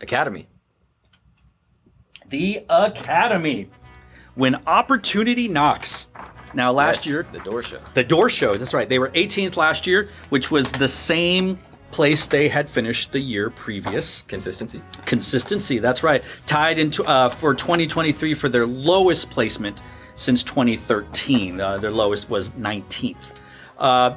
Academy. The Academy. When Opportunity Knocks. Now, last year... The Door Show. The Door Show, that's right. They were 18th last year, which was the same place they had finished the year previous. Consistency, that's right. Tied into for 2023 for their lowest placement since 2013. Their lowest was 19th.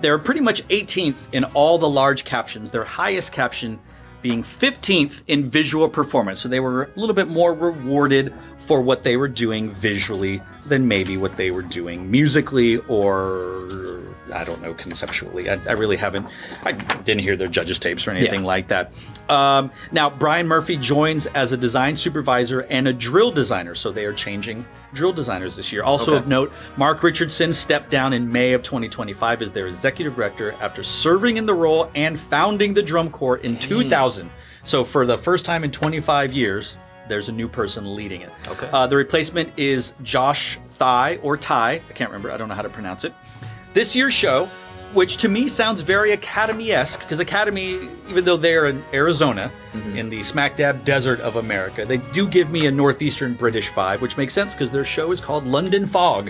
They were pretty much 18th in all the large captions. Their highest caption being 15th in visual performance. So they were a little bit more rewarded for what they were doing visually than maybe what they were doing musically or, I don't know, conceptually. I didn't hear their judges' tapes or anything like that. Now, Brian Murphy joins as a design supervisor and a drill designer. So they are changing drill designers this year. Also of note, Mark Richardson stepped down in May of 2025 as their executive director after serving in the role and founding the drum corps in 2000. So for the first time in 25 years, there's a new person leading it. The replacement is Josh Ty, I can't remember, I don't know how to pronounce it. This year's show, which to me sounds very Academy-esque, because Academy, even though they're in Arizona, in the smack dab desert of America, they do give me a northeastern British vibe, which makes sense because their show is called London Fog.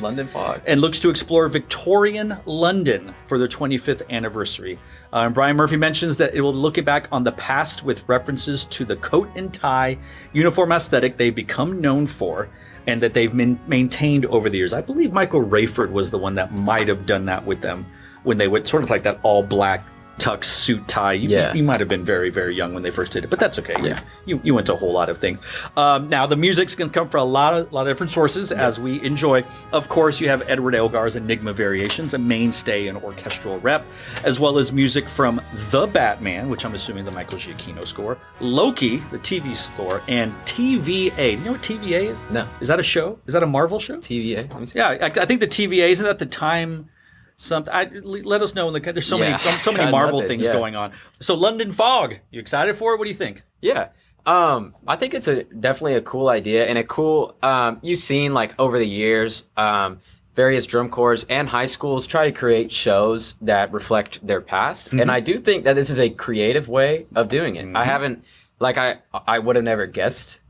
And looks to explore Victorian London for their 25th anniversary. Brian Murphy mentions that it will look back on the past with references to the coat and tie uniform aesthetic they've become known for and that they've maintained over the years. I believe Michael Rayford was the one that might have done that with them when they went sort of like that all black tux suit tie. You might have been very, very young when they first did it, but that's okay. You went to a whole lot of things. Now the music's going to come from a lot of different sources as we enjoy. Of course, you have Edward Elgar's Enigma Variations, a mainstay in orchestral rep, as well as music from The Batman, which I'm assuming the Michael Giacchino score, Loki, the TV score, and TVA. You know what TVA is? No. Is that a show? Is that a Marvel show? TVA? Let me see. Yeah, I think the TVA, isn't that the time... let us know in the. There's so many Marvel things going on. So London Fog, you excited for it? What do you think? Yeah, I think it's definitely a cool idea and a cool. You've seen like over the years, various drum corps and high schools try to create shows that reflect their past, and I do think that this is a creative way of doing it. I haven't I would have never guessed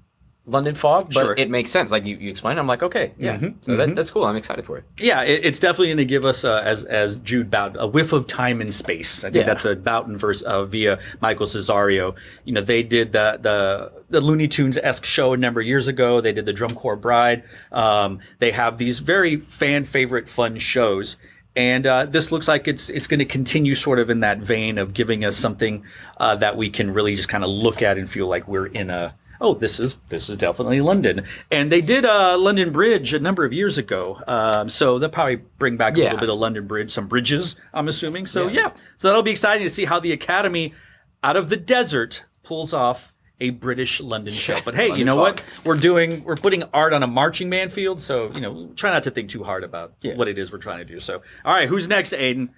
London Fog, but it makes sense. Like you explained, I'm like, okay, so that's cool. I'm excited for it. Yeah, it's definitely going to give us, as Jude Bowden, a whiff of time and space. I think that's a Bowden verse via Michael Cesario. You know, they did the Looney Tunes-esque show a number of years ago. They did the Drum Corps Bride. They have these very fan favorite fun shows. And this looks like it's going to continue sort of in that vein of giving us something that we can really just kind of look at and feel like we're in a, oh, this is definitely London. And they did London Bridge a number of years ago. So they'll probably bring back a little bit of London Bridge, some bridges, I'm assuming. So so that'll be exciting to see how the Academy out of the desert pulls off a British London show. But hey, you know what? We're putting art on a marching band field. So, try not to think too hard about what it is we're trying to do. So, all right, who's next, Aiden?